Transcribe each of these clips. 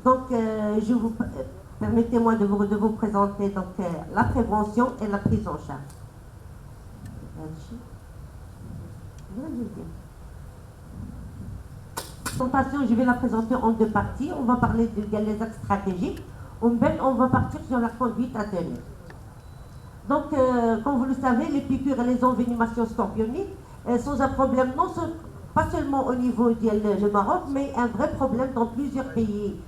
Donc, permettez-moi de vous présenter donc, la prévention et la prise en charge. Je vais la présenter en deux parties. On va parler des axes stratégiques. On va partir sur la conduite à tenir. Donc, comme vous le savez, les piqûres et les envenimations scorpioniques sont un problème pas seulement au niveau du Maroc, mais un vrai problème dans plusieurs pays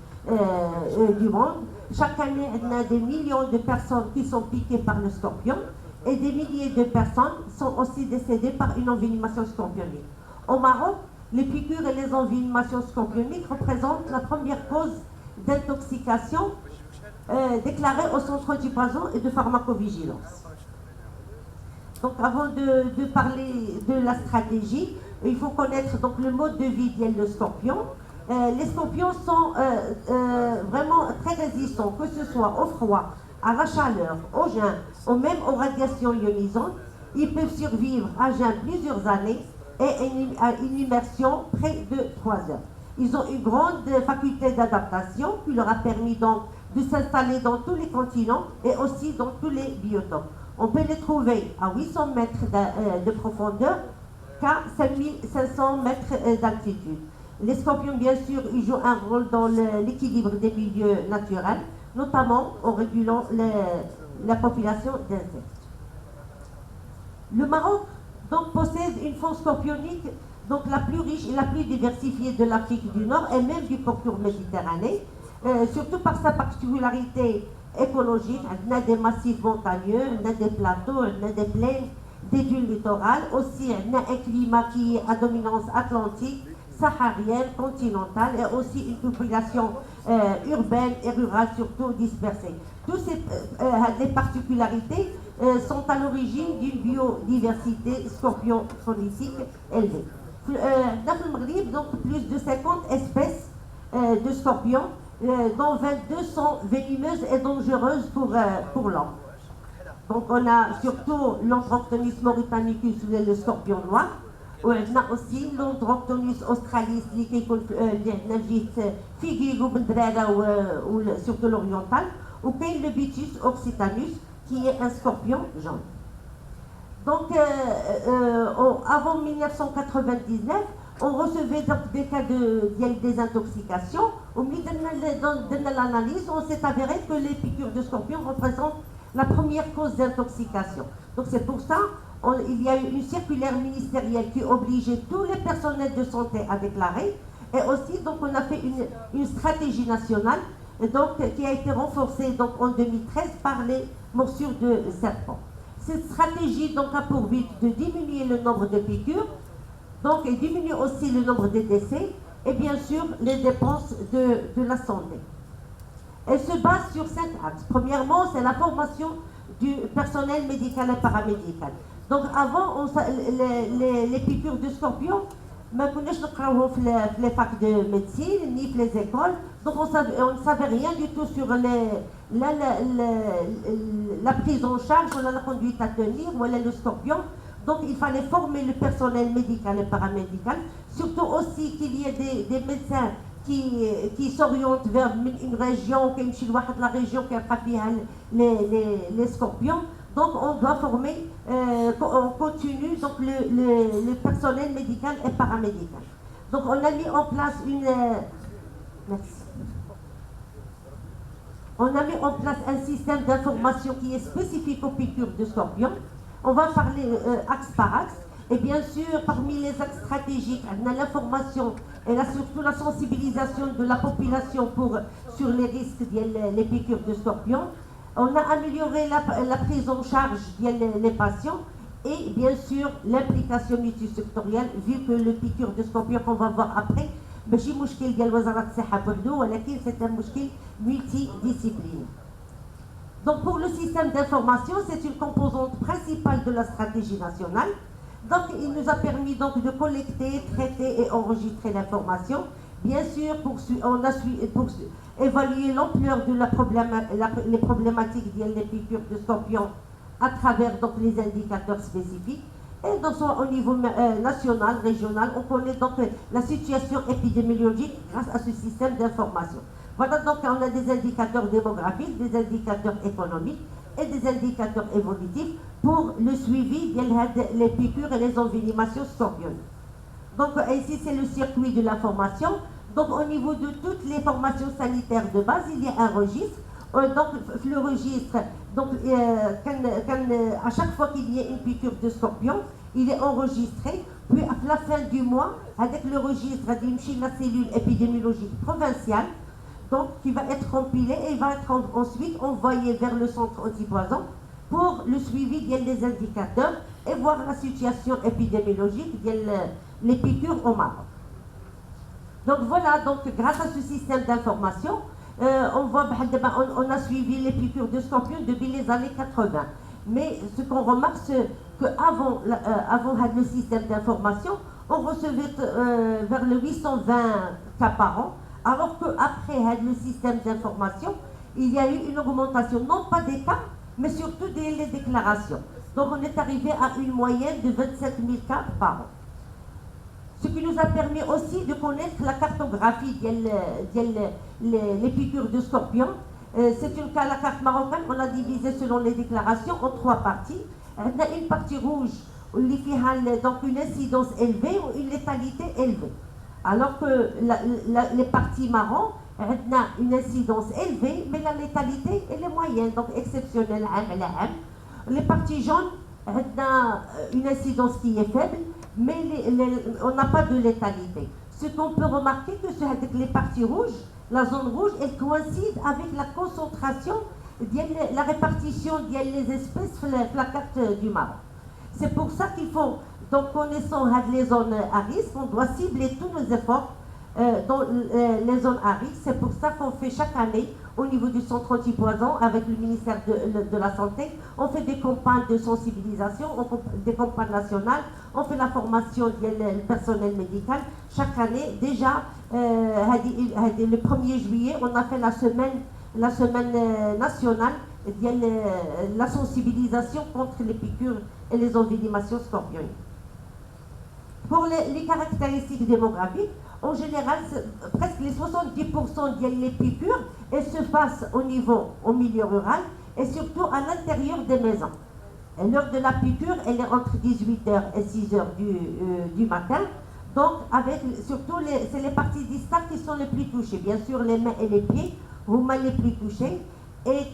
du monde. Chaque année, il y a des millions de personnes qui sont piquées par le scorpion et des milliers de personnes sont aussi décédées par une envenimation scorpionique. Au Maroc, les piqûres et les envenimations scorpioniques représentent la première cause d'intoxication déclarée au centre du poison et de pharmacovigilance. Donc avant de parler de la stratégie, il faut connaître donc, le mode de vie des scorpions. Les scorpions sont vraiment très résistants, que ce soit au froid, à la chaleur, au jeûne, ou même aux radiations ionisantes. Ils peuvent survivre à jeûne plusieurs années et à une immersion près de 3 heures. Ils ont une grande faculté d'adaptation qui leur a permis donc de s'installer dans tous les continents et aussi dans tous les biotopes. On peut les trouver à 800 mètres de profondeur qu'à 5500 mètres d'altitude. Les scorpions, bien sûr, ils jouent un rôle dans l'équilibre des milieux naturels, notamment en régulant la population d'insectes. Le Maroc donc, possède une faune scorpionique donc, la plus riche et la plus diversifiée de l'Afrique du Nord et même du pourtour méditerranéen, surtout par sa particularité écologique. On a des massifs montagneux, on a des plateaux, on a des plaines, des dunes littorales. Aussi, on a un climat qui est à dominance atlantique, saharienne, continentale et aussi une population urbaine et rurale surtout dispersée. Toutes ces particularités sont à l'origine d'une biodiversité scorpion-phonitique élevée. Dans le Maghreb, donc plus de 50 espèces de scorpions, dont 22 sont venimeuses et dangereuses pour l'homme. Donc on a surtout l'Androctonus mauritanicus, le scorpion noir. On a aussi l'Androctonus australis, qui est surtout l'oriental, ou bien le Bitus occitanus, qui est un scorpion jaune. Donc, avant 1999, on recevait donc des cas de désintoxication. Au milieu de l'analyse, on s'est avéré que les piqûres de scorpions représentent la première cause d'intoxication. Donc, c'est pour ça il y a eu une circulaire ministérielle qui obligeait tous les personnels de santé à déclarer. Et aussi, donc, on a fait une stratégie nationale donc, qui a été renforcée donc, en 2013 par les morsures de serpents. Cette stratégie donc, a pour but de diminuer le nombre de piqûres, donc, et diminuer aussi le nombre de décès et bien sûr les dépenses de la santé. Elle se base sur 5 axes. Premièrement, c'est la formation du personnel médical et paramédical. Donc avant, les piqûres de scorpions, ما كناش نقراوهم في les facs de médecine ni les écoles, donc on ne savait rien du tout sur la prise en charge, ou la conduite à tenir, ou le scorpion. Donc il fallait former le personnel médical et paramédical, surtout aussi qu'il y ait des médecins qui s'orientent vers une région, la région qui a les scorpions. Donc on doit former en continu donc, le personnel médical et paramédical. Donc on a mis en place un système d'information qui est spécifique aux piqûres de scorpions. On va parler axe par axe. Et bien sûr, parmi les axes stratégiques, on a l'information et surtout la sensibilisation de la population sur les risques des piqûres de scorpions. On a amélioré la prise en charge des patients et bien sûr l'implication multisectorielle, vu que le piqûre de scorpion qu'on va voir après, c'est un مشكل multidisciplinaire. Donc pour le système d'information, c'est une composante principale de la stratégie nationale. Donc il nous a permis donc de collecter, traiter et enregistrer l'information. Bien sûr, pour évaluer l'ampleur de les problématiques des piqûres de scorpions à travers donc, les indicateurs spécifiques. Et donc, au niveau national, régional, on connaît donc la situation épidémiologique grâce à ce système d'information. Voilà, donc on a des indicateurs démographiques, des indicateurs économiques et des indicateurs évolutifs pour le suivi des piqûres et les envenimations scorpionneuses. Donc ici c'est le circuit de l'information. Donc au niveau de toutes les formations sanitaires de base, il y a un registre. Donc le registre, donc à chaque fois qu'il y a une piqûre de scorpion, il est enregistré. Puis à la fin du mois, avec le registre de la cellule épidémiologique provinciale, donc qui va être compilé et va être ensuite envoyé vers le centre antipoison pour le suivi des indicateurs et voir la situation épidémiologique des piqûres au Maroc. Donc voilà, donc grâce à ce système d'information, on a suivi les piqûres de scorpions depuis les années 80. Mais ce qu'on remarque, c'est qu'avant le système d'information, on recevait vers le 820 cas par an, alors qu'après le système d'information, il y a eu une augmentation, non pas des cas, mais surtout des déclarations. Donc on est arrivé à une moyenne de 27 000 cas par an. Ce qui nous a permis aussi de connaître la cartographie des piqûres de scorpions. C'est la carte marocaine, on l'a divisée selon les déclarations en 3 parties. On a une partie rouge, donc une incidence élevée ou une létalité élevée. Alors que les parties marron, on a une incidence élevée, mais la létalité elle est moyenne, donc exceptionnelle. Les parties jaunes, on a une incidence qui est faible, mais on n'a pas de létalité. Ce qu'on peut remarquer, que c'est avec les parties rouges, la zone rouge, elle coïncide avec la concentration, la répartition des espèces sur la carte du Maroc. C'est pour ça qu'il faut, donc connaissant les zones à risque, on doit cibler tous nos efforts dans les zones à risque. C'est pour ça qu'on fait chaque année, au niveau du centre antipoison, avec le ministère de la Santé, on fait des campagnes de sensibilisation, des campagnes nationales, on fait la formation du personnel médical. Chaque année, déjà, le 1er juillet, on a fait la semaine nationale de la sensibilisation contre les piqûres et les envenimations scorpioniques. Pour les caractéristiques démographiques, en général, presque les 70% des piqûres, elles se passent au milieu rural et surtout à l'intérieur des maisons. L'heure de la piqûre, elle est entre 18h et 6h du matin. Donc, surtout, c'est les parties distales qui sont les plus touchées. Bien sûr, les mains et les pieds, vous les plus touchés. Et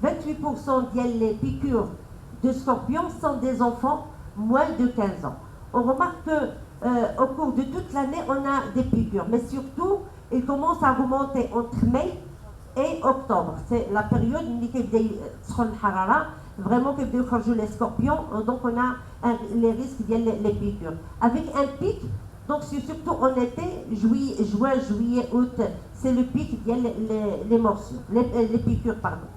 28% des piqûres de scorpions sont des enfants moins de 15 ans. On remarque qu'au cours de toute l'année, on a des piqûres. Mais surtout, ils commencent à remonter entre mai et octobre. C'est la période où vraiment que les scorpions, donc on a les risques des piqûres. Avec un pic, donc c'est surtout en été, juin, juillet, août, c'est le pic des morsures, les piqûres, pardon.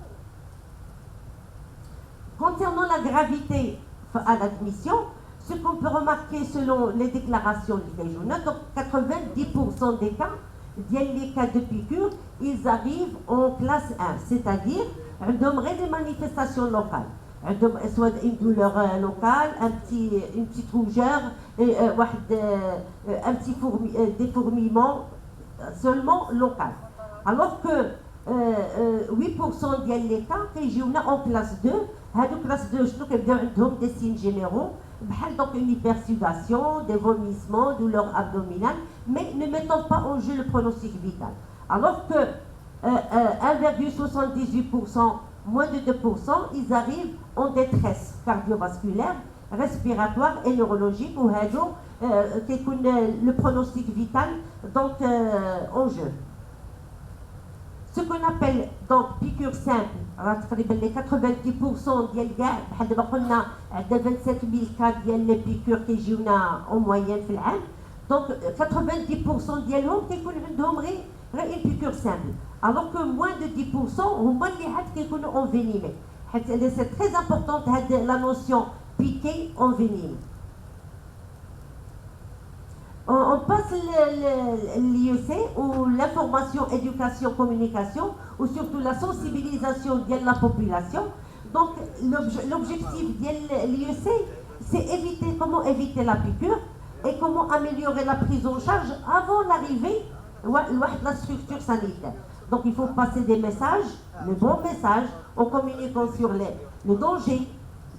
Concernant la gravité à l'admission, ce qu'on peut remarquer selon les déclarations du régional, donc 90% des cas, les cas de piqûres, ils arrivent en classe 1, c'est-à-dire des manifestations locales. Soit une douleur locale, une petite rougeur, un petit défourmillement seulement local. Alors que 8% des cas qui jouent en classe 2, classe 2, je des signes généraux, donc une hypersudation, des vomissements, douleurs abdominales, mais ne mettant pas en jeu le pronostic vital. Alors que 1,78%, moins de 2%, ils arrivent en détresse cardiovasculaire, respiratoire et neurologique, où le pronostic vital donc, en jeu. Ce qu'on appelle donc piqûre simple, les 90% des gars, de 27 000 cas de piqûres qui jouent en moyenne في العام. Donc 90% d'entre eux ont une piqûre simple. Alors que moins de 10% ont qui envenimés. C'est très important la notion piqué envenimé. On passe l'IEC, ou l'information, éducation, communication, ou surtout la sensibilisation de la population. Donc l'objectif de l'IEC, c'est comment éviter la piqûre et comment améliorer la prise en charge avant l'arrivée la structure sanitaire. Donc il faut passer des messages, le bon message, en communiquant sur le danger,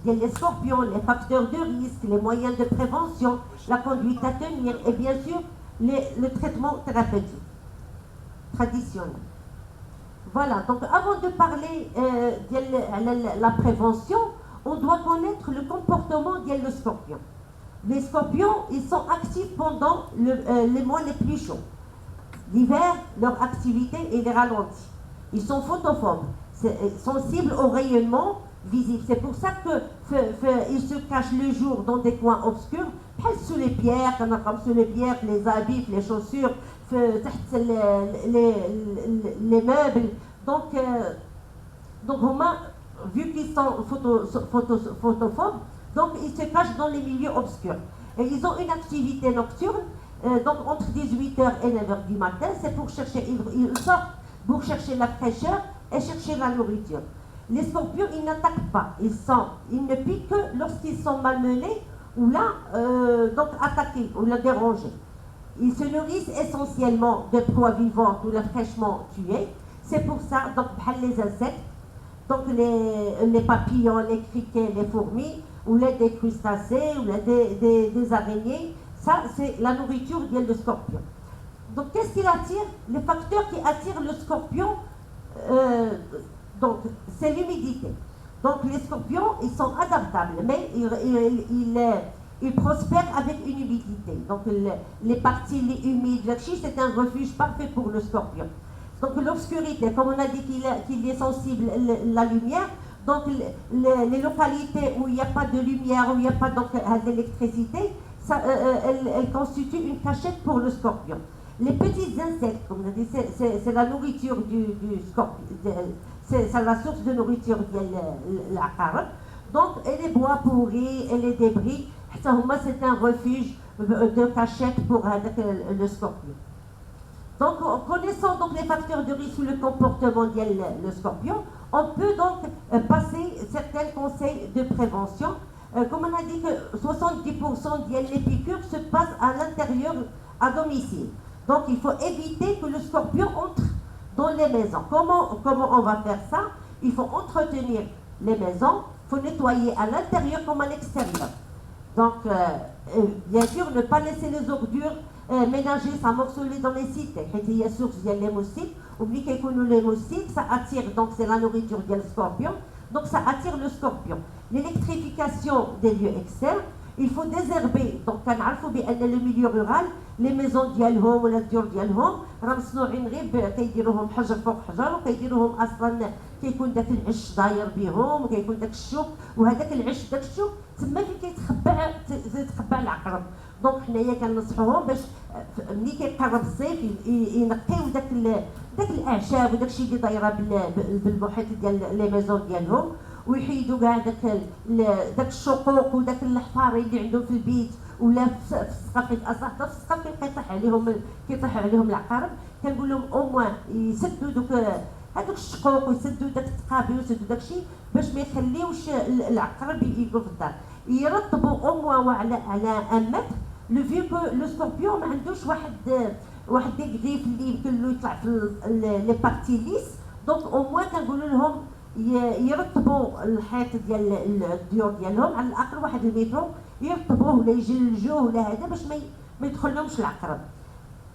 les scorpions, les facteurs de risque, les moyens de prévention, la conduite à tenir et bien sûr le traitement thérapeutique traditionnel. Voilà, donc avant de parler de la prévention, on doit connaître le comportement des scorpions. Les scorpions, ils sont actifs pendant les mois les plus chauds. L'hiver, leur activité est ralentie. Ils sont photophobes, sensibles au rayonnement visible. C'est pour ça qu'ils se cachent le jour dans des coins obscurs, sous les pierres, sous les pierres, les habits, les chaussures, les meubles. Donc vu qu'ils sont photophobes, donc ils se cachent dans les milieux obscurs. Et ils ont une activité nocturne, donc entre 18h et 9h du matin, c'est pour chercher, ils sortent pour chercher la fraîcheur et chercher la nourriture. Les scorpions, ils n'attaquent pas, ils ne piquent que lorsqu'ils sont malmenés ou là, donc attaqués ou là dérangés. Ils se nourrissent essentiellement de proies vivantes ou là fraîchement tuées. C'est pour ça, donc les insectes, donc les papillons, les criquets, les fourmis, ou des crustacés, ou des araignées, ça c'est la nourriture du scorpion. Donc qu'est-ce qui attire? Les facteurs qui attirent le scorpion, donc c'est l'humidité. Donc les scorpions, ils sont adaptables, mais ils prospèrent avec une humidité. Donc les parties humides, c'est un refuge parfait pour le scorpion. Donc l'obscurité, comme on a dit qu'il est sensible à la lumière, donc les localités où il n'y a pas de lumière, où il n'y a pas d'électricité, elles constituent une cachette pour le scorpion. Les petits insectes, comme on a dit, c'est la nourriture du scorpion, c'est la source de nourriture de la carotte. Donc, et les bois pourris et les débris, c'est un refuge de cachette pour le scorpion. Donc, en connaissant donc les facteurs de risque ou le comportement du scorpion, on peut donc passer certains conseils de prévention. Comme on a dit que 70% des piqûres se passent à l'intérieur, à domicile. Donc, il faut éviter que le scorpion entre dans les maisons. Comment on va faire ça? Il faut entretenir les maisons, il faut nettoyer à l'intérieur comme à l'extérieur. Donc, bien sûr, ne pas laisser les ordures ménagées, s'amorceler dans les sites. Il y a source, il y a les moustiques. Oubliez que les moustiques, ça attire, donc c'est la nourriture du scorpion, donc ça attire le scorpion. L'électrification des lieux externes, il faut désherber. Donc, le milieu rural, les maisons ديالهم ولا الديور ديالهم راه مصنوعين غير كيديروهم حجر فوق حجر وكيديروهم اصلا كيكون داك العش داير بهم وكيكون داك الشوك وهذاك العش داك الشوك تما فين كيتخبى العقرب. دونك حنايا كننصحوهم باش ملي كيقرب الصيف ينقيو داك الاعشاب وداك الشيء اللي دايره بالمحيط ديال لي ميزون ديالهم ويحيدوا كاع داك الشقوق وداك الحفاري اللي عندهم في البيت ولا في السقف. حتى في السقف كيطيح عليهم العقارب. كنقول لهم او موان يسدوا هذوك الشقوق ويسدوا داك التقابي ويسدوا داك الشيء باش ما يخليوش العقرب يجوا في الدار. يرطبوا او موان على ان متر لو فيو كو لو سكوربيون ما عندوش واحد دي غريف اللي يمكن له يطلع في لي بارتي ليس. دونك او موان كنقول لهم يرطبوا الحيط ديال الديور ديالهم على الاقل 1 متر، يرطبوه ولا يجلجوه ولا هذا باش ما يدخلهمش العقرب.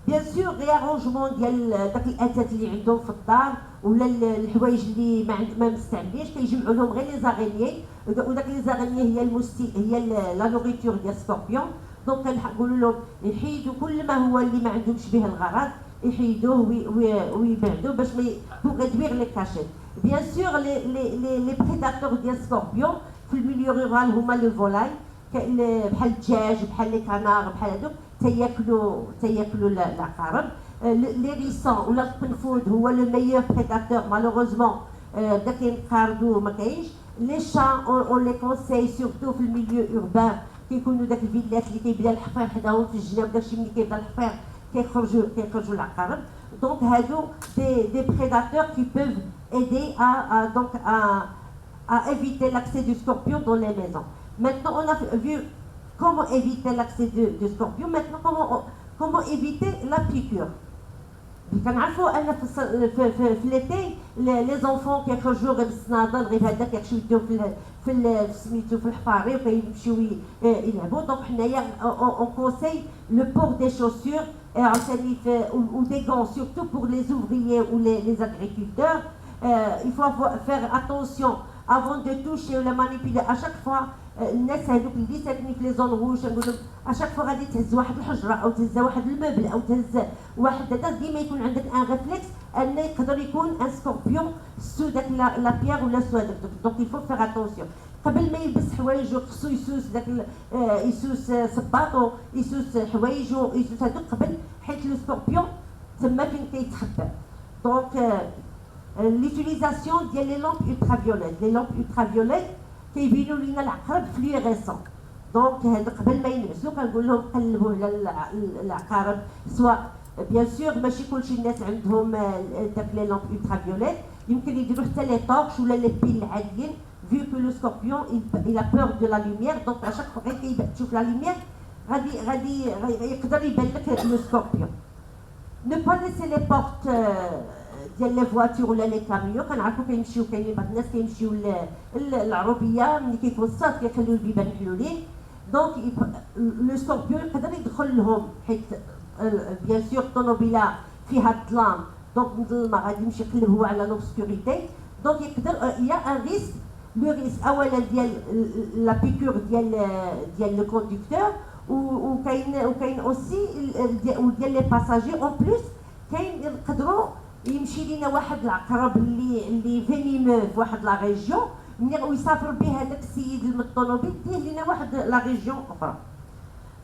بيان سور ريارونجمون ديال داك الاثاث اللي عندهم في الدار ولا الحوايج اللي ما مستعملينش كيجمعوا لهم غير لي زارينيي وداك لي زارينيي هي لا نوريتور ديال السكوربيون. دونك كنقولوا لهم يحيدوا كل ما هو اللي ما عندهمش به الغرض يحيدوه ويبعدوه باش pour réduire les cachettes. Bien sûr, les prédateurs des scorpions في الميليو رورال هما لو فولاي بحال الدجاج بحال لي كانار بحال هذوك تياكلوا العقارب. لي ريسون ولا القنفود هو لو ميور بريداتور مالوغوزمون بدا كينقرضوا ما كاينش. لي شان اون لي كونساي سورتو في الميليو اوربان كيكونوا داك الفيلات اللي كيبدا الحفير حداهم في الجناب داكشي ملي كيبدا الحفير كيخرجوا العقارب. Donc, des prédateurs qui peuvent aider à éviter l'accès du scorpion dans les maisons. Maintenant, on a vu comment éviter l'accès du scorpion. Maintenant, comment éviter la piqûre. كنعرفوا ان في l'été les enfants كيخرجوا غير بالسناده غير هذا كيمشيو يديو في سميتو في الحفاري وكيمشيو يلعبوا. دونك حنايا اون كونساي لو بور دي شوسور عاوتاني ou des gants surtout pour les ouvriers ou les agriculteurs. Il faut faire attention avant de toucher ou de manipuler. À chaque fois الناس هذوك اللي ساكنين في لي زون روج نقول اشاك فوا غادي تهز واحد الحجره او تهز واحد المبل او تهز واحد هذا ديما يكون عندك ان ريفلكس ان يقدر يكون ان سكوربيون سو داك لا بيير ولا سو هذاك. دونك يفو فيغ اتونسيون قبل ما يلبس حوايجو خصو يسوس داك يسوس صباطو يسوس حوايجو يسوس هذوك قبل حيت لو سكوربيون تما فين كيتخبى. دونك ليوتيليزاسيون ديال لي لامب ultraviolettes. لي لامب ultraviolettes كيبينوا لينا العقرب فلوريسون. دونك هذا قبل ما يلبسوا كنقول لهم قلبوا على العقارب. سواء بيان سور ماشي كلشي الناس عندهم داك لي لامب ultraviolettes، يمكن يديروا حتى لي طورش ولا لي بيل العاديين vu que le scorpion il a peur de la lumière. donc à chaque fois que تشوف la lumière غادي يقدر يبان لك le scorpion. ne pas laisser les portes ديال لي فواتور ولا لي كاميو. كنعرفوا كيمشيو كاينين بعض الناس كيمشيو للعربيه ملي كيكون الصاد كيخليو البيبان محلولين. دونك لو سكوربيون يقدر يدخل لهم حيت بيان سور الطوموبيله فيها الظلام دونك مظلمه غادي يمشي يقلب هو على لوبسكوريتي. دونك يقدر يا ان ريسك. لو ريسك اولا ديال لا بيكور ديال لو كوندكتور وكاين اوسي ديال لي باساجي. اون بليس كاين يقدروا يمشي لينا واحد العقرب اللي فينيمو في واحد لا ريجيون ملي ويسافر به هذاك السيد الطوموبيل ديه لينا واحد لا ريجيون اخرى.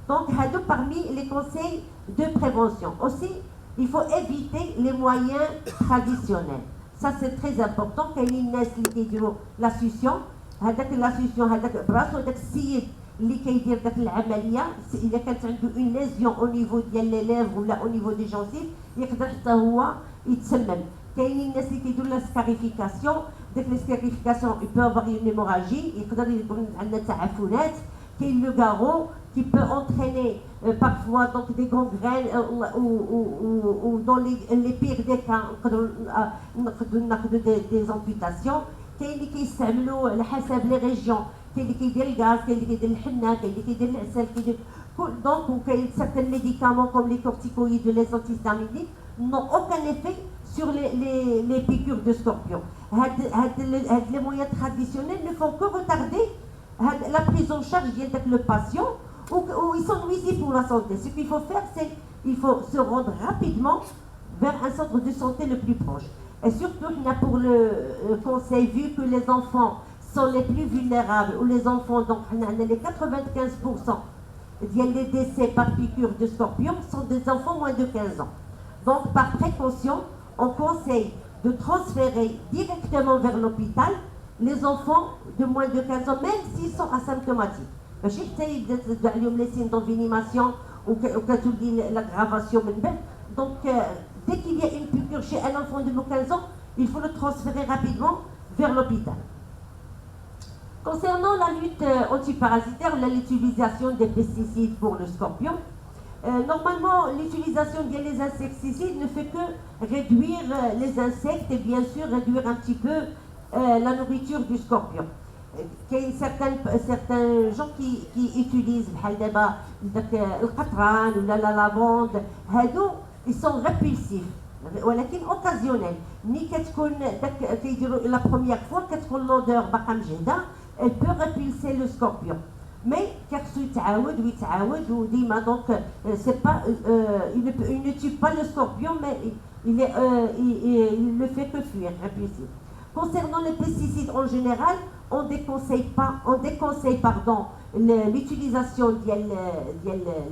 دونك هادو parmi les conseils de prévention. Aussi il faut éviter les moyens traditionnels. Ça c'est très important. كاينين الناس اللي كيديروا لا سوسيون. هذاك لا سوسيون هذاك براسو هذاك السيد اللي كيدير داك العمليه اذا كانت عنده اون ليزيون او نيفو ديال لي ليفر ولا او نيفو دي جونسيف يقدر حتى هو يتسمم. كاينين الناس اللي كيديروا لا سكاريفيكاسيون. داك لا سكاريفيكاسيون يبو افوار اون هيموراجي يقدر يكون عندنا تعفنات. كاين لو غارو qui peut entraîner parfois donc des gangrènes ou dans les pires des cas نقدروا des amputations. كاين اللي كيستعملوا على حسب لي ريجيون. كاين اللي كيدير الغاز كاين اللي كيدير الحنه كاين اللي كيدير العسل كيدير دونك وكاين certains médicaments comme les corticoïdes ou les antihistaminiques n'ont aucun effet sur les piqûres de scorpions. Les moyens traditionnels ne font que retarder la prise en charge de le patient ou ils sont nuisibles pour la santé. Ce qu'il faut faire, c'est qu'il faut se rendre rapidement vers un centre de santé le plus proche. Et surtout, pour le conseil, vu que les enfants sont les plus vulnérables, ou les enfants, donc les 95% des décès par piqûre de scorpion sont des enfants moins de 15 ans. Donc, par précaution, on conseille de transférer directement vers l'hôpital les enfants de moins de 15 ans, même s'ils sont asymptomatiques. ماشي حتى يبدا عليهم لي سين دونفينيماسيون وكتولي لاغرافاسيون من بعد. دونك dès qu'il y a une piqûre chez un enfant de 15 ans, il faut le transférer rapidement vers l'hôpital. Concernant la lutte antiparasitaire, l'utilisation des pesticides pour le scorpion, normalement l'utilisation des insecticides ne fait que réduire les insectes et bien sûr réduire un petit peu la nourriture du scorpion. كاين certains gens qui utilisent بحال دابا داك القطران ولا لا لافوند هادو ils sont répulsifs ولكن اوكازيونيل. ملي كتكون داك كيديروا لا بروميير فوا كتكون لودور باقا مجهده elle peut repulser le scorpion. mais كيخصو يتعاود ويتعاود وديما دونك سي با il ne tue pas le scorpion mais il le fait que fuir répulsif. Concernant les pesticides en général, on déconseille l'utilisation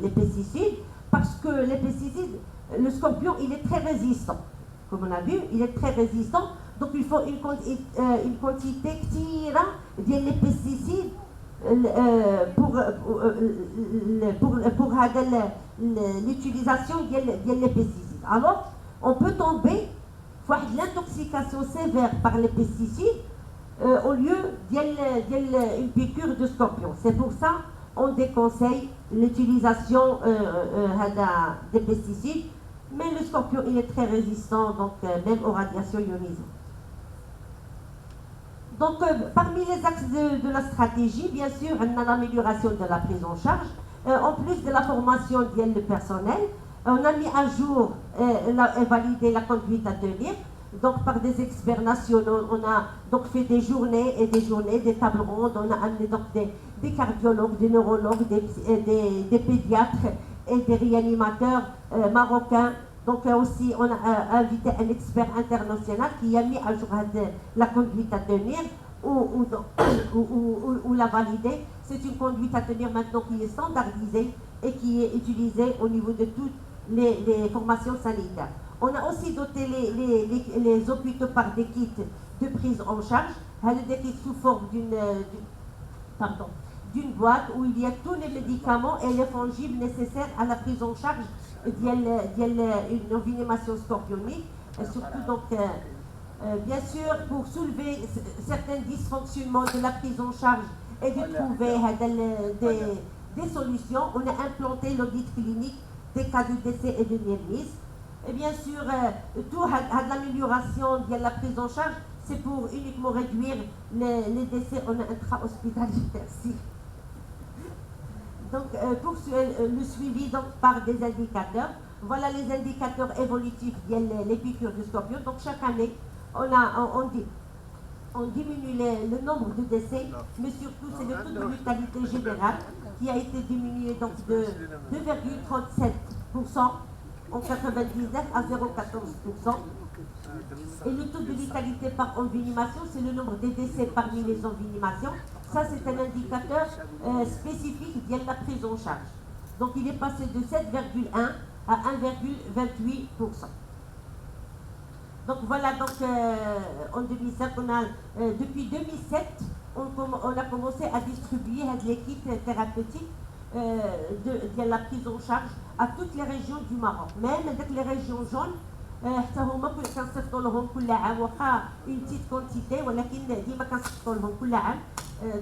des pesticides parce que les pesticides, le scorpion, il est très résistant. Comme on a vu, il est très résistant. Donc il faut une quantité كتيرة ديال les pesticides pour l'utilisation des pesticides. Alors, on peut tomber l'intoxication sévère par les pesticides au lieu d'une piqûre de scorpion. C'est pour ça qu'on déconseille l'utilisation des pesticides. Mais le scorpion, il est très résistant, donc même aux radiations ionisantes. Donc, parmi les axes de la stratégie, bien sûr, on a l'amélioration de la prise en charge. En plus de la formation du personnel, on a mis à jour et validé la conduite à tenir. Donc, par des experts nationaux, on a donc fait des journées et des tables rondes. On a amené donc des cardiologues, des neurologues, des pédiatres et des réanimateurs marocains. Donc aussi, on a invité un expert international qui a mis à jour la conduite à tenir ou la valider. C'est une conduite à tenir maintenant qui est standardisée et qui est utilisée au niveau de toutes les formations sanitaires. On a aussi doté les hôpitaux par des kits de prise en charge, des kits sous forme d'une boîte où il y a tous les médicaments et les fongibles nécessaires à la prise en charge d'une envenimation scorpionique, surtout donc bien sûr pour soulever certains dysfonctionnements de la prise en charge et de trouver des solutions. On a implanté l'audit clinique des cas de décès et de near-miss. Et bien sûr, toute l'amélioration de la prise en charge, c'est pour uniquement réduire les décès intra-hospitaliers. Donc, pour le suivi donc, par des indicateurs, voilà les indicateurs évolutifs des piqûres de scorpion. Donc, chaque année, on diminue le nombre de décès, mais surtout, c'est le taux de mortalité générale qui a été diminué donc, de 2,37% en 99 à 0,14%. Et le taux de létalité par envenimation, c'est le nombre de décès parmi les envenimations. Ça, c'est un indicateur spécifique de la prise en charge. Donc, il est passé de 7,1 à 1,28%. Donc, voilà, donc, en 2007, depuis 2007, on a commencé à distribuer les kits thérapeutiques de la prise en charge à toutes les régions du Maroc, même avec les régions jaunes. حتى هما كنصيفطوا لهم كل عام واخا اون بتيت كونتيتي ولكن ديما كنصيفطوا لهم كل عام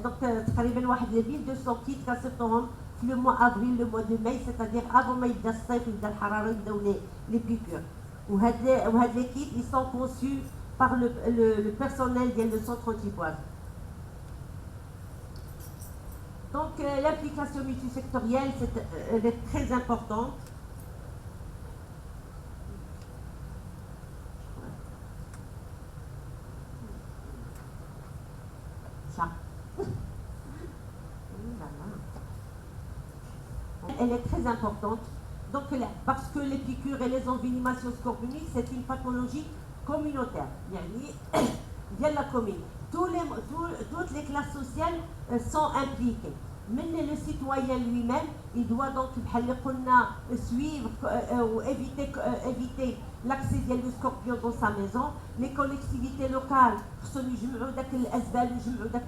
دونك تقريبا واحد 1200 كيت كنصيفطوهم في لو موا افريل لو موا دو ماي سيتادير افون ما يبدا الصيف يبدا الحراره يبداو لي بيكور وهاد لي كيت ils sont conçus par le personnel ديال le centre antipoise. Donc l'implication multisectorielle elle est très importante. Elle est très importante, donc, parce que les piqûres et les envenimations scorpioniques, c'est une pathologie communautaire. Il y a la commune. Toutes les classes sociales sont impliquées. Mais le citoyen lui-même, il doit donc suivre ou éviter l'accès du scorpion dans sa maison. Les collectivités locales خصهم يجمعوا داك الازبال ويجمعوا داك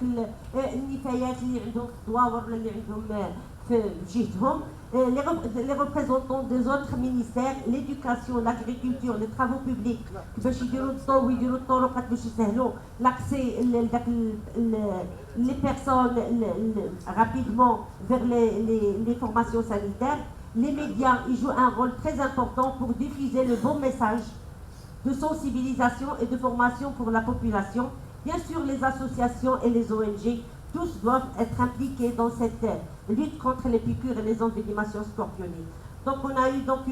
النفايات اللي عندهم في الدواور ولا اللي عندهم في جهتهم. Les représentants des autres ministères, l'éducation, l'agriculture, les travaux publics, باش يديروا الضوء ويديروا الطرقات باش يسهلوا l'accès les personnes rapidement vers les formations sanitaires. Les médias ils jouent un rôle très important pour diffuser le bon message de sensibilisation et de formation pour la population. Bien sûr, les associations et les ONG, tous doivent être impliqués dans cette lutte contre les piqûres et les envenimations scorpioniques. Donc, on a eu donc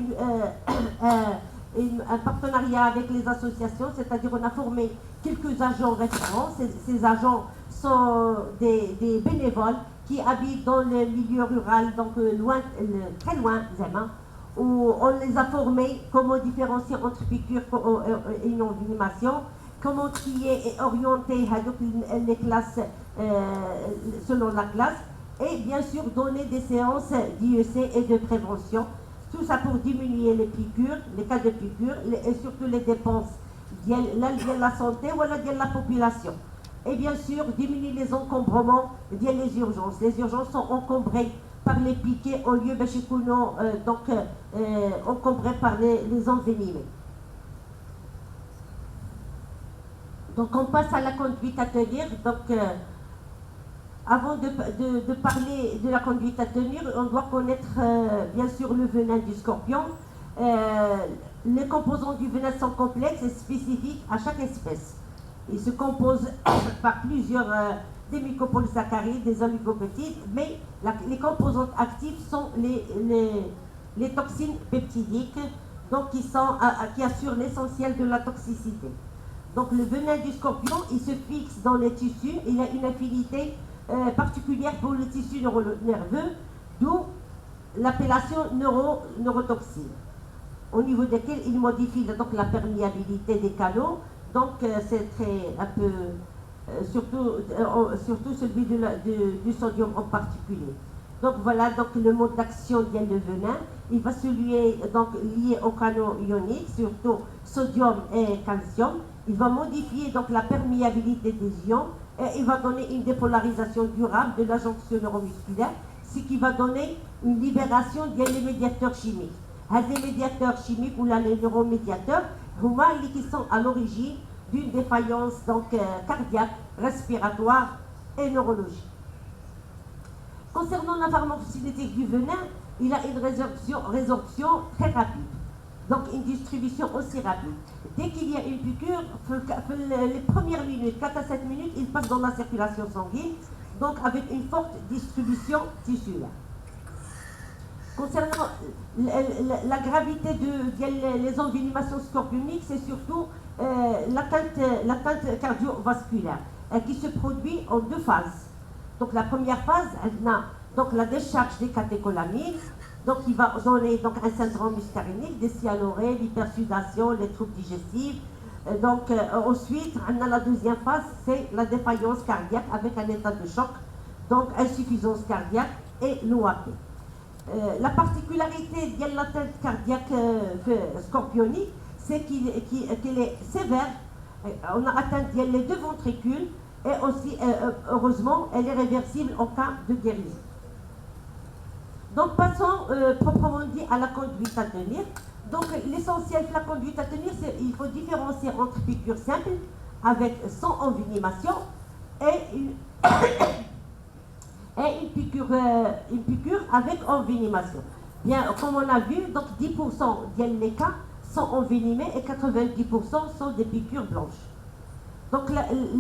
un partenariat avec les associations, c'est-à-dire on a formé quelques agents référents. Ces agents sont des bénévoles qui habitent dans le milieu rural, donc très loin, vraiment, où on les a formés comment différencier entre piqûre et une envenimation, comment trier et orienter les classes selon la classe, et bien sûr donner des séances d'IEC et de prévention. Tout ça pour diminuer les piqûres, les cas de piqûres et surtout les dépenses de la santé ou de la population. Et bien sûr, diminuer les encombrements via les urgences. Les urgences sont encombrées par les piquets au lieu encombrés par les envenimés. Donc on passe à la conduite à tenir. Donc avant de parler de la conduite à tenir, on doit connaître bien sûr le venin du scorpion. Les composants du venin sont complexes et spécifiques à chaque espèce. Ils se composent par plusieurs des mucopolysaccharides, des oligopeptides, mais les composantes actives sont les toxines peptidiques, donc qui assurent l'essentiel de la toxicité. Donc le venin du scorpion, il se fixe dans les tissus, il a une affinité particulière pour le tissu nerveux, d'où l'appellation neurotoxine, au niveau desquels il modifie donc la perméabilité des canaux. Donc c'est très un peu surtout celui du sodium en particulier. Donc voilà donc le mode d'action vient le venin. Il va se lier aux canaux ioniques, surtout sodium et calcium. Il va modifier donc la perméabilité des ions et il va donner une dépolarisation durable de la jonction neuromusculaire, ce qui va donner une libération des médiateurs chimiques. Les médiateurs chimiques ou les neuromédiateurs, qui sont à l'origine d'une défaillance cardiaque, respiratoire et neurologique. Concernant la pharmacocinétique du venin, il a une résorption très rapide, donc une distribution aussi rapide. Dès qu'il y a une piqûre, les premières minutes, 4 à 7 minutes, il passe dans la circulation sanguine, donc avec une forte distribution tissulaire. Concernant la gravité des envenimations scorpioniques, c'est surtout l'atteinte cardiovasculaire qui se produit en 2 phases. Donc la première phase, donc la décharge des catécholamines, donc il va donner donc un syndrome muscarénique, des cyanurées, l'hypersudation, les troubles digestifs. Ensuite, on a la deuxième phase, c'est la défaillance cardiaque avec un état de choc, donc insuffisance cardiaque et l'OAP. La particularité de l'atteinte cardiaque scorpionique, c'est qu'elle est sévère. On a atteint les 2 ventricules et aussi, heureusement, elle est réversible en cas de guérison. Donc passons proprement dit à la conduite à tenir. Donc l'essentiel de la conduite à tenir, c'est qu'il faut différencier entre piqûre simple avec sans envenimation et une piqûre avec envenimation. Bien, comme on a vu, donc 10% des cas sont envenimés et 90% sont des piqûres blanches. Donc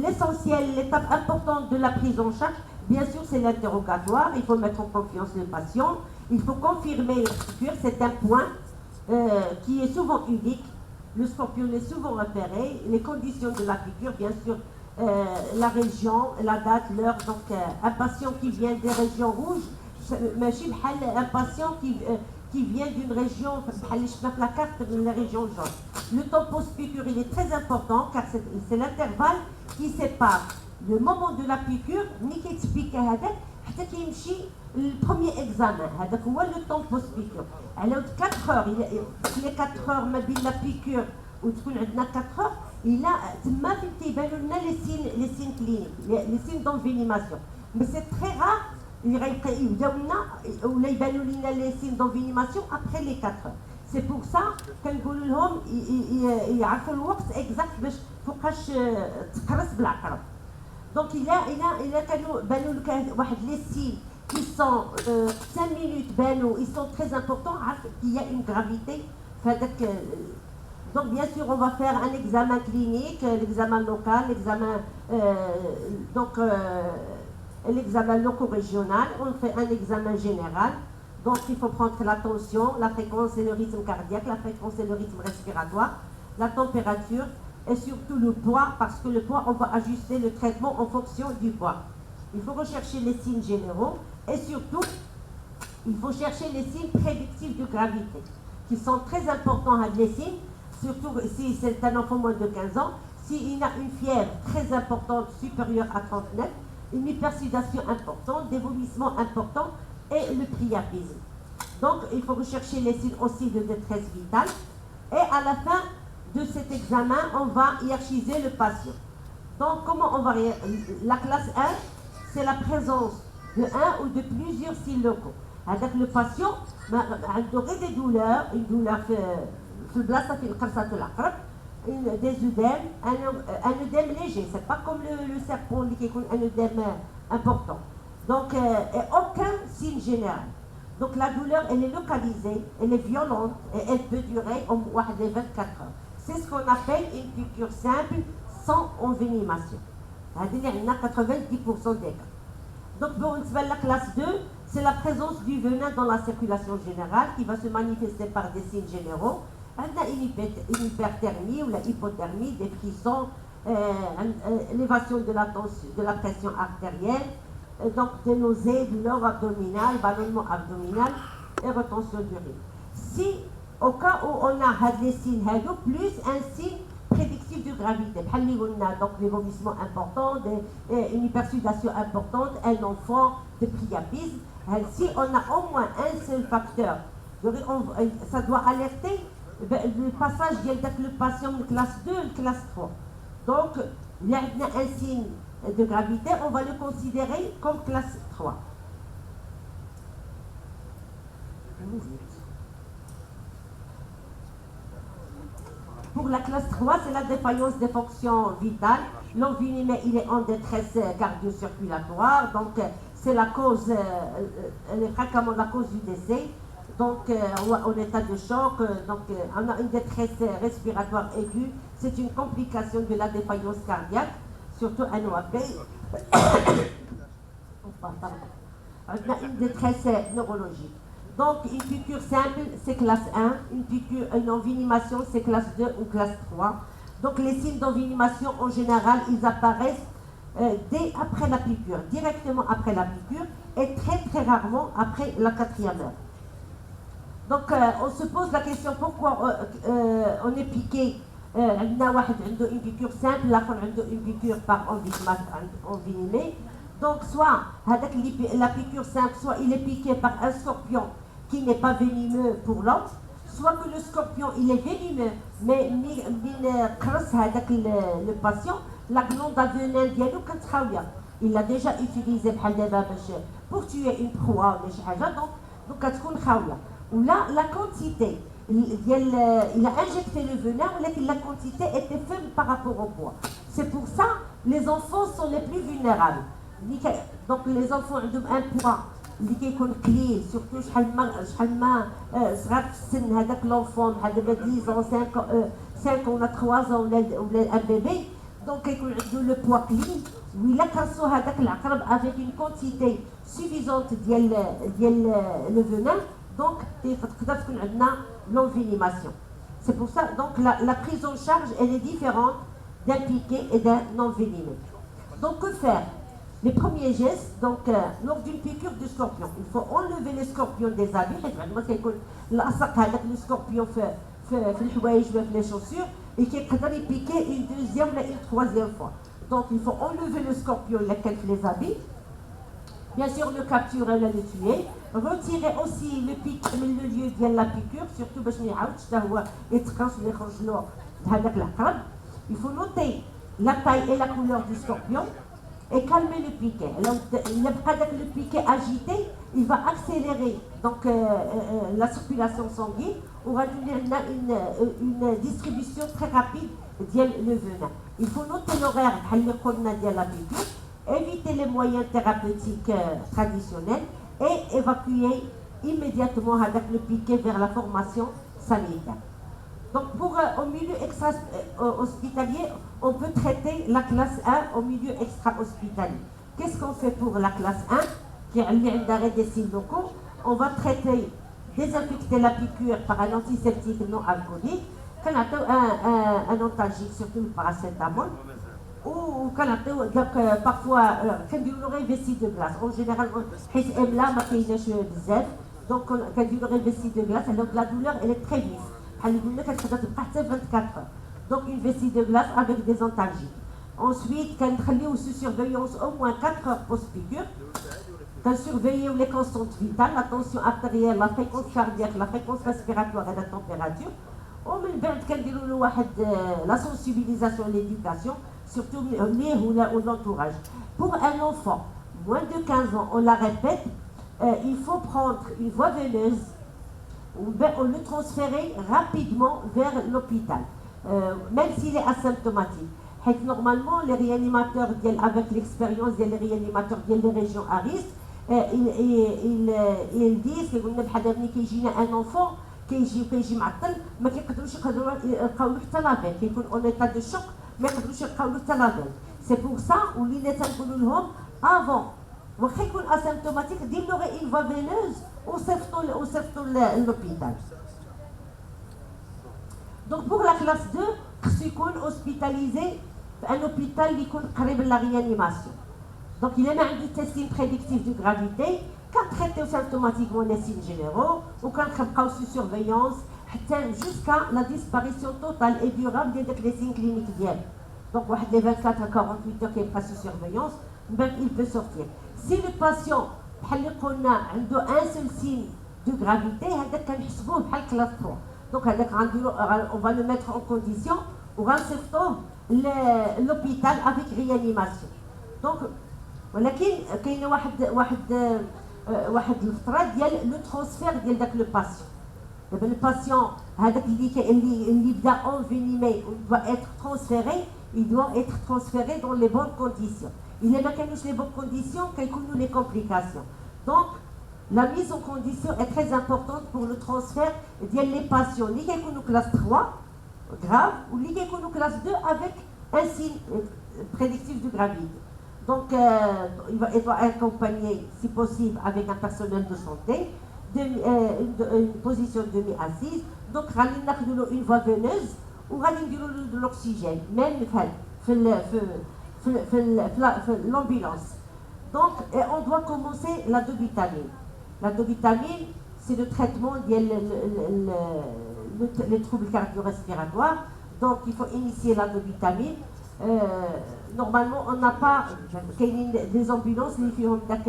l'essentiel, l'étape importante de la prise en charge, bien sûr, c'est l'interrogatoire. Il faut mettre en confiance le patient. Il faut confirmer la piqûre. C'est un point qui est souvent unique. Le scorpion est souvent repéré. Les conditions de la piqûre, bien sûr, la région, la date, l'heure. Donc un patient qui vient des régions rouges, un patient qui vient d'une région, la carte de la région jaune. Le temps post-piqûre, il est très important car c'est l'intervalle qui sépare le moment de la piqûre, ni qui explique le premier examen, le temps post-piqûre. Alors 4 heures, les 4 heures, la piqûre, ou 4 heures, il a les signes cliniques, les signes d'envenimation. Mais c'est très rare. Il y a les signes d'envenimation après les 4 heures. C'est pour ça كنقول لهم يعرفوا الوقت exact باش فوقاش تقرص بالعقرب. Donc il a كانوا بانوا لك واحد les signes qui sont 5 minutes بانوا, ils sont très importants, qu'il y a une gravité. Donc bien sûr on va faire un examen clinique, l'examen local, l'examen loco-régional, on fait un examen général. Donc il faut prendre la tension, la fréquence et le rythme cardiaque, la fréquence et le rythme respiratoire, la température et surtout le poids, parce que le poids, on va ajuster le traitement en fonction du poids. Il faut rechercher les signes généraux et surtout, il faut chercher les signes prédictifs de gravité, qui sont très importants à les signes, surtout si c'est un enfant moins de 15 ans, s'il a une fièvre très importante, supérieure à 39, une hypersudation importante, des vomissements importants et le priapisme. Donc, il faut rechercher les signes aussi de détresse vitale. Et à la fin de cet examen, on va hiérarchiser le patient. Donc, comment on va la classe 1, c'est la présence de 1 ou de plusieurs signes locaux. Avec le patient, il aurait des douleurs, une douleur des œdèmes, un œdème léger, c'est pas comme le serpent qui est un œdème important. Donc, et aucun signe général. Donc la douleur, elle est localisée, elle est violente et elle peut durer au moins 24 heures. C'est ce qu'on appelle une piqûre simple sans envenimation. C'est-à-dire qu'il y a 90% des cas. Donc pour la classe 2, c'est la présence du venin dans la circulation générale qui va se manifester par des signes généraux. On a une hyperthermie ou la hypothermie, des frissons, élévation de la pression artérielle, donc des nausées, douleurs abdominales, ballonnement abdominal et retention d'urine. Si au cas où on a des signes plus un signe prédictif de gravité, donc des vomissements importants, une hypersudation importante, un enfant, de priapisme, si on a au moins un seul facteur, ça doit alerter le passage le patient de classe 2 à classe 3. Donc, il y a un signe de gravité, on va le considérer comme classe 3. Pour la classe 3, c'est la défaillance des fonctions vitales. L'envenimé, il est en détresse cardio-circulatoire, donc c'est la cause, elle est fréquemment la cause du décès. Donc, en état de choc, donc on a une détresse respiratoire aiguë. C'est une complication de la défaillance cardiaque, surtout un OAP. On a une détresse neurologique. Donc, une piqûre simple, c'est classe 1. Une envenimation, c'est classe 2 ou classe 3. Donc, les signes d'envenimation, en général, ils apparaissent dès après la piqûre, directement après la piqûre, et très très rarement après la 4e heure. Donc, on se pose la question pourquoi on est piqué. On a une piqûre simple, là on a une piqûre par envenimé. Donc, soit la piqûre simple, soit il est piqué par un scorpion qui n'est pas venimeux pour l'homme, soit que le scorpion il est venimeux, mais le patient, la glande à venin diallo il l'a déjà utilisé pour tuer une proie ou des choses, donc كتكون خاويه. Ou là, la quantité, il a injecté le venin, mais la quantité était faible par rapport au poids. C'est pour ça que les enfants sont les plus vulnérables. Donc les enfants ont un poids qui est clé, surtout l'enfant, 10 ans, 5 ans, 3 ans, un bébé, donc le poids clé, il a avec une quantité suffisante de venin. Donc, l'envenimation. C'est pour ça, donc, la prise en charge, elle est différente d'un piqué et d'un envenimé. Donc, que faire? Les premiers gestes, donc, lors d'une piqûre de scorpion, il faut enlever le scorpion des habits. Le scorpion fait les chaussures et qui est piqué une deuxième ou une troisième fois. Donc, il faut enlever le scorpion les habits. Bien sûr, le capturer et le tuer. Retirer aussi le lieu de la piqûre, surtout parce il faut noter la taille et la couleur du scorpion et calmer le piquet. Le piquet agité, il va accélérer donc, la circulation sanguine. On va donner une distribution très rapide de le venin. Il faut noter l'horaire de la piqûre. Éviter les moyens thérapeutiques traditionnels et évacuer immédiatement avec le piquet vers la formation sanitaire. Donc au milieu extra-hospitalier, on peut traiter la classe 1 au milieu extra-hospitalier. Qu'est-ce qu'on fait pour la classe 1 qui est d'arrêt des signes locaux? On va traiter, désinfecter la piqûre par un antiseptique non alcoolique, un antalgique, surtout le paracétamol. Ou parfois quand il aurait vessie de glace en général donc quand il aurait vessie de glace alors la douleur elle est très vive 24 heures. Donc une vessie de glace avec des antalgiques. Ensuite quand on sous surveillance au moins 4 heures post-piqûre, quand surveiller les constantes vitales, la tension artérielle, la fréquence cardiaque, la fréquence respiratoire et la température. ومن بعد كنديروا له واحد la sensibilisation et l'éducation surtout ou l'entourage. Pour un enfant, moins de 15 ans, on la répète, il faut prendre une voie veineuse, on le transférer rapidement vers l'hôpital, même s'il est asymptomatique. Normalement, les réanimateurs, avec l'expérience des réanimateurs des régions à risque, ils disent كيقولنا بحال ملي كيجينا ان انفون كيجي معطل ما كيقدروش يلقاو له حتى لافيل كيكون اون ايتا دو شوك ما يقدروش يلقاو له حتى لافيل سي بور سا ولينا تنقولوا لهم افون واخا يكون اسيمتوماتيك دير له غير اون فوا فينوز وصيفطوا للوبيتال. دونك بور لا كلاس 2 خصو يكون اوسبيتاليزي في ان اوبيتال اللي يكون قريب لا ريانيماسيون. دونك الا ما عنده تيستين بريديكتيف دو غرافيتي كنتريتيو سيمتوماتيكمون لي سين جينيرو وكنبقاو سو سيرفيونس حتى جوسكا لا ديسباريسيون توتال اي ديورابل ديال داك لي سين كلينيك ديالو. دونك واحد لي 24 à 48 heures كيبقى سو سيرفيونس من بعد il peut sortir. سي لو باسيون بحال اللي قلنا عنده ان سول سين دو غرافيتي هذاك كنحسبوه بحال كلاس 3. دونك هذاك غنديرو اون فا لو ميتر اون كونديسيون وغنصيفطوه لوبيتال افيك ريانيماسيون. دونك ولكن كاينه واحد الفتره ديال لو ترانسفير ديال داك لو باسيون. دابا لو باسيون هذاك اللي بدا انفينيمي و doit être transféré, il doit être transféré dans les bonnes conditions. Il ما كانوش les bonnes conditions كيكونوا les complications. Donc la mise en condition est très importante pour le transfert ديال les patients اللي كيكونوا classe 3 grave ou اللي كيكونوا classe 2 avec un signe prédictif de gravité. Donc, il doit accompagner, si possible, avec un personnel de santé, une position demi-assise. Donc, il y a une voie veineuse ou de l'oxygène, même dans l'ambulance. Donc, on doit commencer la dobutamine. La dobutamine, c'est le traitement des troubles cardio-respiratoires. Donc, il faut initier la dobutamine. Normalement on n'a pas des ambulances اللي فيهم داك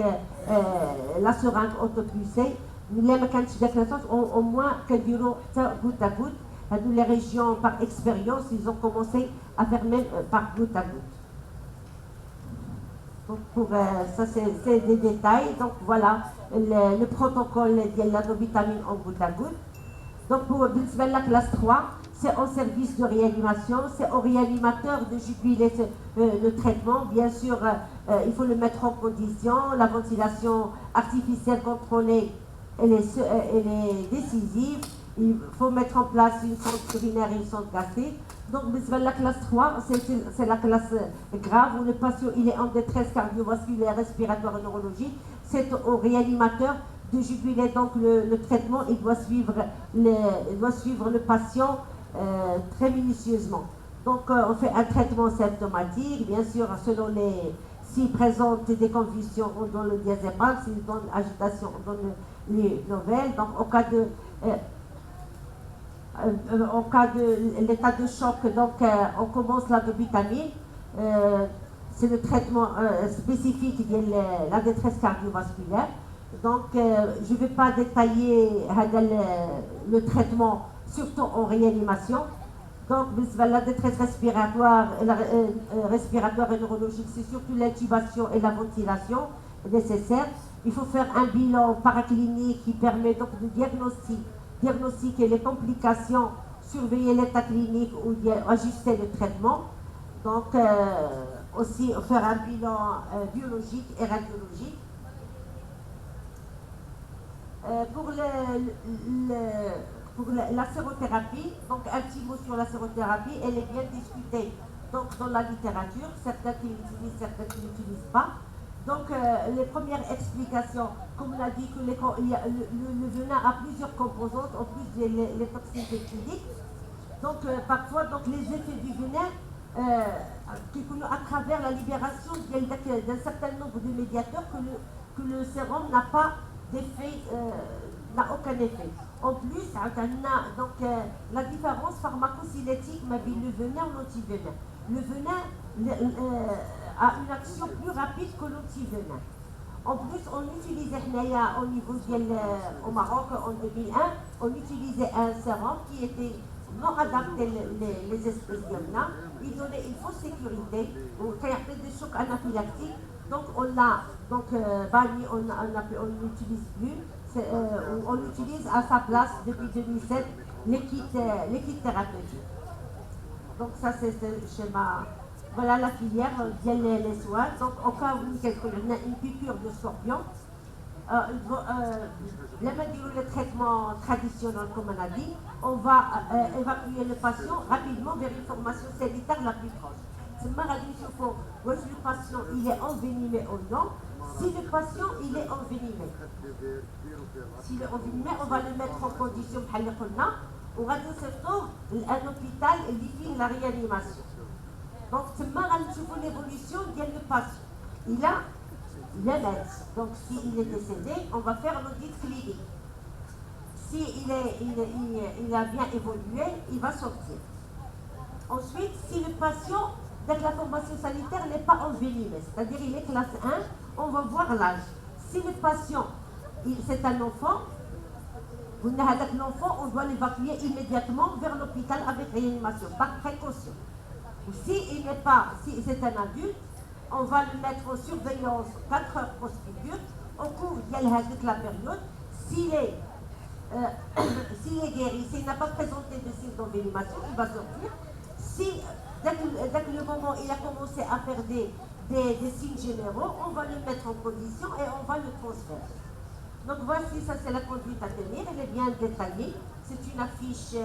لا سورانك اوتوبيسي ملي ما كانتش داك لاصوص au moins كنديروا حتى goutte à goutte. هادو les régions par expérience ils ont commencé à faire même par goutte à goutte. Donc pour ça c'est des détails. Donc voilà le protocole de la dobutamine en goutte à goutte. Donc pour بالنسبه la classe 3 c'est en service de réanimation, c'est au réanimateur de juguler le traitement. Bien sûr, il faut le mettre en condition. La ventilation artificielle contrôlée, elle est décisive. Il faut mettre en place une sonde urinaire et une sonde gastrique. Donc, la classe 3, c'est la classe grave où le patient il est en détresse cardiovasculaire, respiratoire et neurologique. C'est au réanimateur de juguler donc le traitement. Il doit suivre le patient très minutieusement. Donc on fait un traitement symptomatique, bien sûr selon s'il présente des convulsions on donne le diazépam, s'il donne agitation on donne les nouvelles. Donc en cas de l'état de choc donc on commence la dobutamine. C'est le traitement spécifique de la détresse cardiovasculaire. Donc je ne vais pas détailler le traitement surtout en réanimation. Donc, la détresse respiratoire et neurologique, c'est surtout l'intubation et la ventilation nécessaire. Il faut faire un bilan paraclinique qui permet donc de diagnostiquer les complications, surveiller l'état clinique ou ajuster le traitement. Donc, aussi faire un bilan biologique et radiologique. Pour la sérothérapie, donc un petit mot sur la sérothérapie, elle est bien discutée donc, dans la littérature, certains qui l'utilisent, certains qui ne l'utilisent pas. Donc les premières explications, comme on a dit, que le venin a plusieurs composantes, en plus les toxines cliniques. Donc parfois donc, les effets du venin, à travers la libération d'un certain nombre de médiateurs que le sérum n'a pas d'effet, n'a aucun effet. En plus, donc, la différence pharmacocinétique avec le venin ou l'antivenin. Le venin a une action plus rapide que l'antivenin. En plus, on utilisait au niveau au Maroc en 2001, on utilisait un sérum qui était non adapté les espèces d'Yamna. Il donnait une fausse sécurité, qui a fait des chocs anaphylactiques. Donc on l'a banni, on n'utilise plus. On utilise à sa place depuis 2007 les kits thérapeutiques. Donc ça c'est le schéma. Voilà la filière, les soins. Donc au cas où on a une piqûre de scorpion, le traitement traditionnel, comme on a dit, on va évacuer le patient rapidement vers une formation sanitaire la plus proche. C'est maladie sur fond. Le patient il est envenimé ou non. Si le patient il est envenimé, on va le mettre en condition ou un hôpital et définit la réanimation. Donc c'est l'évolution de le patient. Il a médecin. Donc s'il est décédé, on va faire un audit clinique. S'il a bien évolué, il va sortir. Ensuite, si le patient, dès que la formation sanitaire n'est pas envenimé, c'est-à-dire il est classe 1, on va voir l'âge. Si le patient, c'est un enfant, l'enfant, on doit l'évacuer immédiatement vers l'hôpital avec réanimation, par précaution. Si c'est un adulte, on va le mettre en surveillance 4 heures post-figure. Au cours de la période, s'il est guéri, s'il n'a pas présenté de signes d'envenimation, il va sortir. Si, dès que le moment il a commencé à faire des signes généraux, on va le mettre en condition et on va le transférer. Donc voici, ça c'est la conduite à tenir, elle est bien détaillée. C'est une affiche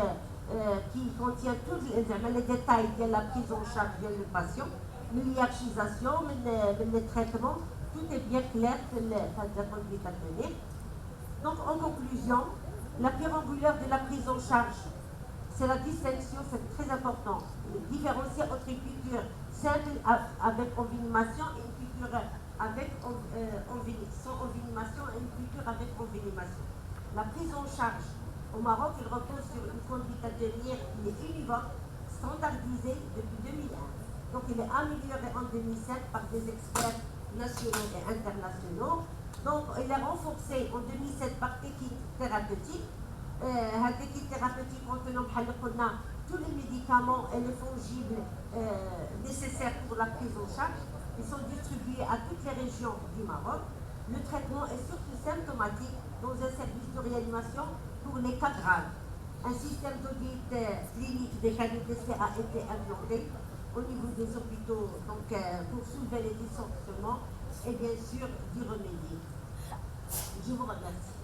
qui contient tous les détails de la prise en charge du patient, l'hiérarchisation, le traitement, tout est bien clair de la conduite à tenir. Donc en conclusion, la pierre angulaire de la prise en charge, c'est la distinction, c'est très important. Différencier entre une piqûre simple avec envenimation et une piqûre sans envenimation et une piqûre avec envenimation. La prise en charge au Maroc, il repose sur une conduite à tenir qui est univoque, standardisée depuis 2001. Donc il est amélioré en 2007 par des experts nationaux et internationaux. Donc il est renforcé en 2007 par technique thérapeutique. Technique thérapeutique contenant tous les médicaments et les fongibles nécessaires pour la prise en charge. Ils sont distribués à toutes les régions du Maroc. Le traitement est surtout symptomatique dans un service de réanimation pour les cas graves. Un système d'audit clinique des cas de décès a été implanté au niveau des hôpitaux pour soulever les dysfonctionnements et bien sûr d'y remédier. Je vous remercie.